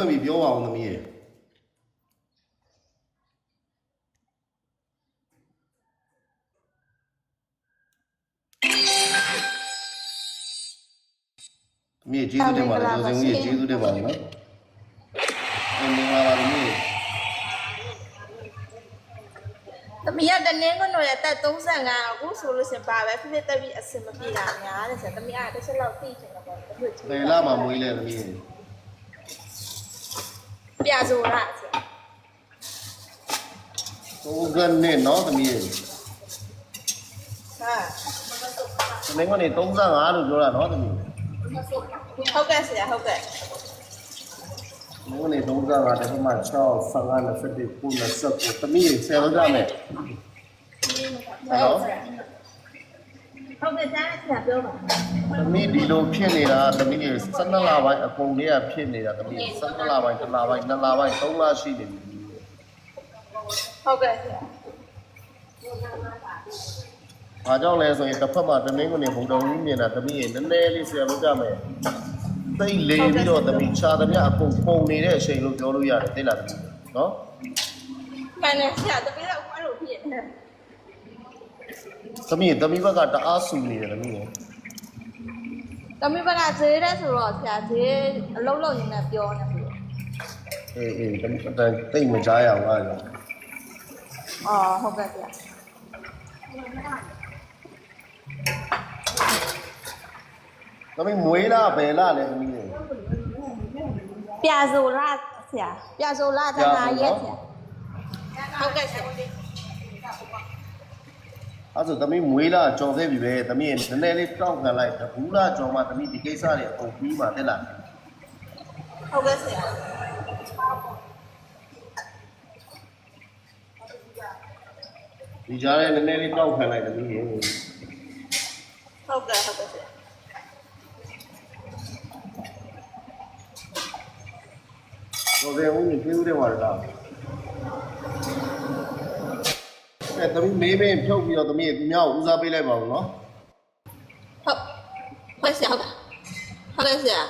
ပြီပြောပါအောင်သမီးရဲ့သမီးကျေးဇူးတင်ပါတယ်ကျော်စင်ဦးရဲ့ကျေးဇူးတင်ပါတယ်နော်မင်္ဂလာပါသမီးသမီးကတနင်္ဂနွေရက်တက်35အခုဆိုလို့ရှင်ပါပဲဖိဖိတက်ပြီးအစင်မပြေတာများတယ်ဆိုသမီးအားတစ်ချက်လောက်သိချင်တော့ပေါ့ဘယ်လာမှာမွေးလဲသမီးပြဆိုရ30နဲ့နော်သမီးဟာတနင်္ဂနွေ35လို့ပြောတာနော်သမီးဟုတ်ကဲ့ဆရာဟုတ်ကဲ့တနင်္ဂနွေ35တက်မှ6 15 21 29သမီးဆယ်လောက်ကြမယ်ဟုတ်ကဲ့ကြားဆရာပြောပါသမီးဒီလိုဖြစ်နေတာသမီး12လပိုင်းအကုန်လေးကဖြစ်နေတာသမီး12လပိုင်း1လပိုင်း2လပိုင်း3လရှိနေပြီဟုတ်ကဲ့ဆရာဘာကြောင့်လဲဆိုရင်တစ်ဖက်မှာတနင်္ဂနွေဘုံတော်ကြီးမြင်တာသမီးရေနည်းနည်းလေးဆရာလုပ်ကြမယ်သိလေပြီးတော့သမီးခြားသမျှအကုန်ပုံနေတဲ့အချိန်လို့ပြောလို့ရတယ်သိလားသမီးနော်မှန်တယ်ဆရာတပည့်တော့ဘာလို့ဖြစ်နေသမီးဘက်ကတအားဆူနေတယ်သမီးရေသမီးဘက်ကဈေးတဲ့ဆိုတော့ဆရာဈေးအလုံးလုံးရင်းနဲ့ပြောနေပြီအေးသမီးအတန်သိမကြားရအောင်အားရအော်ဟုတ်ကဲ့ဆရာသမီးမွေးလားဘယ်လားလဲသမီးရေပြဆိုလားဆရာပြဆိုလားတနာရက်ဆရာဟုတ်ကဲ့ဆရာအဲ့ဆိုသမီးမွေးလားကြော်သေးပြီပဲသမီးရေနည်းနည်းလေးတောက်ခံလိုက်ဘူးလားကြော်မှသမီးဒီကိစ္စတွေအကုန်ပြီးမှတက်လာဟုတ်ကဲ့ဆရာဒီကြားထဲနည်းနည်းလေးတောက်ခံလိုက်သမီးရေဟုတ်ကဲ့ဆရာတော့ဘယ်ဦးကြီးပြေးဦးတယ်ပါလားသမီးမေးမေးဖြုတ်ပြီးတော့သမီးကိုဦးစားပေးလိုက်ပါဦးနော်ဟုတ်ဆရာဟုတ်ကဲ့ဆရာ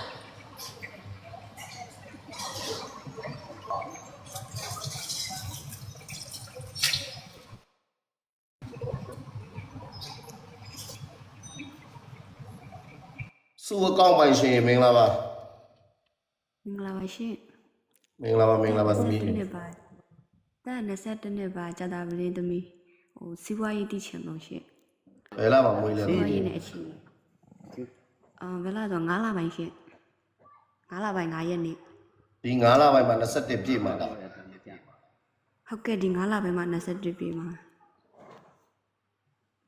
စုအကောင့်ပိုင်ရှင်မင်္ဂလာပါမင်္ဂလာပါရှင်မင်္ဂလာပါသမီးနှစ်ပါတာ22နှစ်ပါကြာတာပလင်းသမီးစီးပွားရေးတည်ချင်လို့ရှင်ဘယ်လာမှာမွေးလဲစီးပွားရေးနဲ့အချင်းဘယ်လာတော့9လပိုင်းရှင်9လပိုင်း9ရက်နေ့ဒီ9လပိုင်းမှာ21ပြည့်မှာလားဟုတ်ကဲ့ဒီ9လပိုင်းမှာ21ပြည့်မှာ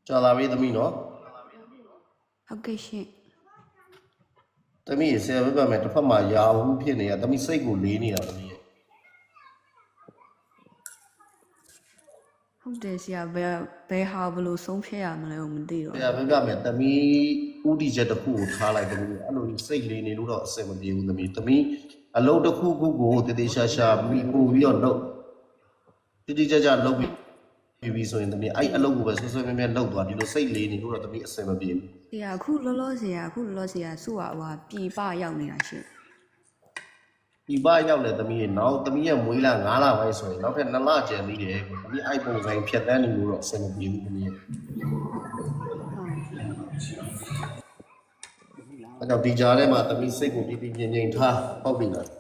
ကြာလာပြီသမီးနော်ဟုတ်ကဲ့ရှင်သမီးဆရာပြမယ်တစ်ဖက်မှာရာဟုဖြစ်နေတာသမီးစိတ်ကိုလေးနေတာသမီးဟုတ်တယ်ဆရာဘယ်ဟာဘလို့ဆုံးဖြတ်ရမလဲမသိတော့ဆရာပြမယ်သမီးဥတီချက်တစ်ခုကိုထားလိုက်သမီးအဲ့လိုစိတ်လေးနေလို့တော့အဆင်မပြေဘူးသမီးအလုပ်တစ်ခုခုကိုတည်တည်ရှာရှာပြီးပို့ပြီးတော့လုပ်တည်တည်ကြကြလုပ်ပြီးဆိုရင်သမီးအဲ့အလုပ်ကိုပဲဆွဆွမြဲမြဲလုပ်သွားဒီလိုစိတ်လေးနေလို့တော့သမီးအဆင်မပြေဘူးဆရာအခုလောလောဆရာစုဟာပြည်ပရောက်နေတာရှင်ဒီပရောက်လေသမီးရဲ့နောက်သမီးရဲ့မွေးလာ9လပိုင်းဆိုရင်နောက်ထပ်2လကျန်သေးတယ်သမီးအိုက်ပုံဆိုင်ဖြတ်တန်းနေလို့တော့အဆင်မပြေဘူးသမီးရဲ့အဲ့တော့ဒီကြားထဲမှာသမီးစိတ်ကိုတည်တည်ငြိမ်ငြိမ်ထားဟုတ်ပြီလား